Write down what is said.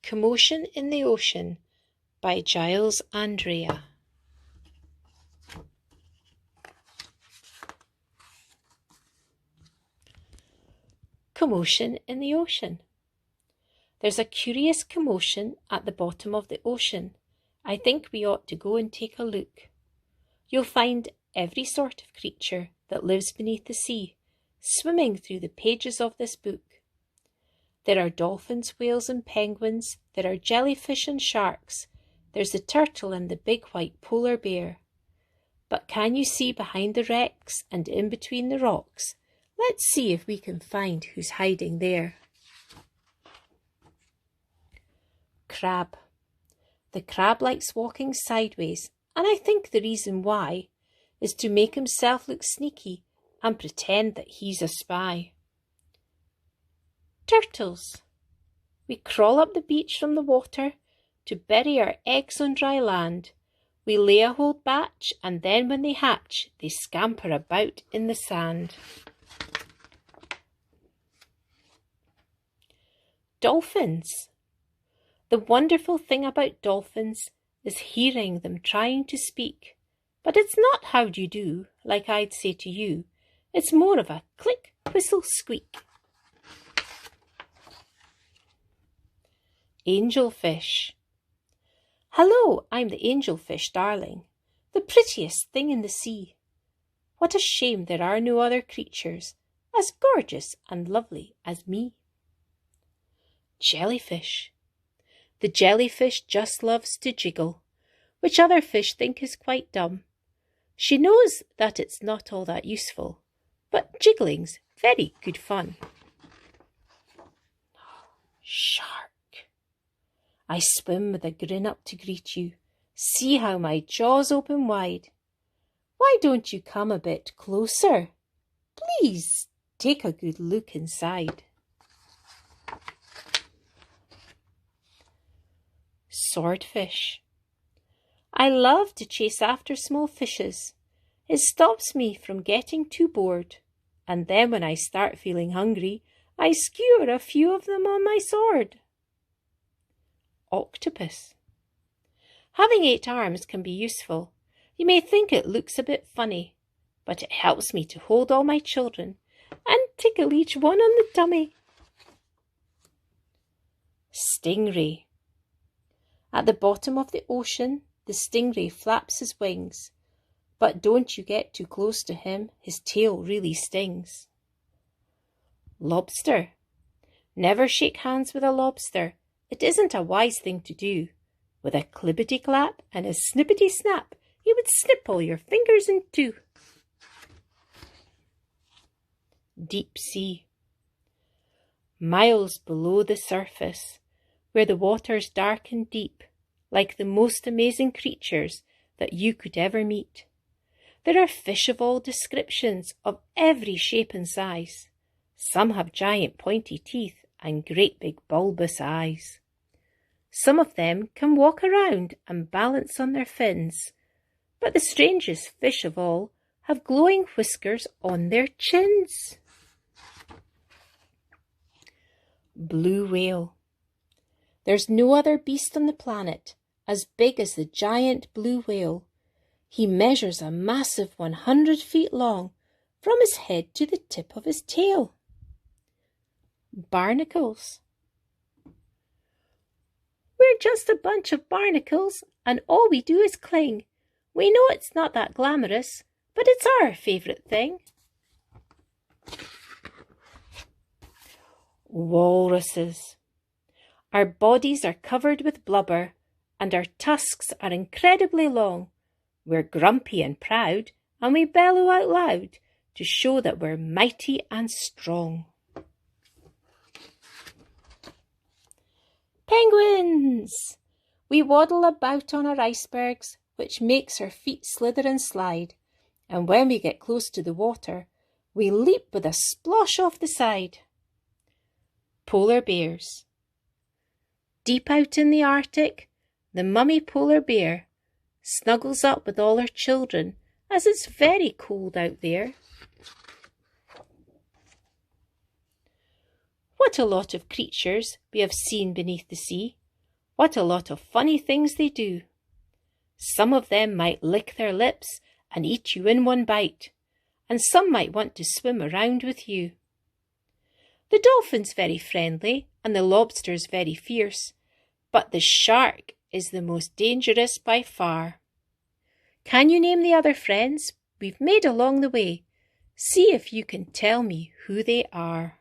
Commotion in the Ocean by Giles Andrea. Commotion in the ocean. There's a curious commotion at the bottom of the ocean. I think we ought to go and take a look. You'll find every sort of creature that lives beneath the sea swimming through the pages of this book. There are dolphins, whales and penguins. There are jellyfish and sharks. There's the turtle and the big white polar bear. But can you see behind the wrecks and in between the rocks? Let's see if we can find who's hiding there. Crab. The crab likes walking sideways, and I think the reason why is to make himself look sneaky and pretend that he's a spy. Turtles. We crawl up the beach from the water to bury our eggs on dry land. We lay a whole batch, and then when they hatch, they scamper about in the sand. Dolphins. The wonderful thing about dolphins is hearing them trying to speak. But it's not how do you do, like I'd say to you. It's more of a click, whistle, squeak. Angelfish. Hello, I'm the angelfish, darling, the prettiest thing in the sea. What a shame there are no other creatures as gorgeous and lovely as me. Jellyfish. The jellyfish just loves to jiggle, which other fish think is quite dumb. She knows that it's not all that useful, but jiggling's very good fun. Shark. I swim with a grin up to greet you. See how my jaws open wide. Why don't you come a bit closer? Please take a good look inside. Swordfish. I love to chase after small fishes. It stops me from getting too bored. And then when I start feeling hungry, I skewer a few of them on my sword. Octopus. Having 8 arms can be useful. You may think it looks a bit funny, but it helps me to hold all my children and tickle each one on the tummy. Stingray. At the bottom of the ocean, the stingray flaps his wings. But don't you get too close to him, his tail really stings. Lobster. Never shake hands with a lobster. It isn't a wise thing to do. With a clippity-clap and a snippety-snap, he would snip all your fingers in two. Deep sea. Miles below the surface, where the water's dark and deep, like the most amazing creatures that you could ever meet. There are fish of all descriptions, of every shape and size. Some have giant pointy teeth and great big bulbous eyes. Some of them can walk around and balance on their fins, but the strangest fish of all have glowing whiskers on their chins. Blue whale. There's no other beast on the planet as big as the giant blue whale. He measures a massive 100 feet long from his head to the tip of his tail. Barnacles. We're just a bunch of barnacles, and all we do is cling. We know it's not that glamorous, but it's our favourite thing. Walruses. Our bodies are covered with blubber, and our tusks are incredibly long. We're grumpy and proud, and we bellow out loud to show that we're mighty and strong. Penguins! We waddle about on our icebergs, which makes our feet slither and slide, and when we get close to the water, we leap with a splosh off the side. Polar bears. Deep out in the Arctic, the mummy polar bear snuggles up with all her children as it's very cold out there. What a lot of creatures we have seen beneath the sea. What a lot of funny things they do. Some of them might lick their lips and eat you in one bite, and some might want to swim around with you. The dolphin's very friendly and the lobster's very fierce, but the shark is the most dangerous by far. Can you name the other friends we've made along the way? See if you can tell me who they are.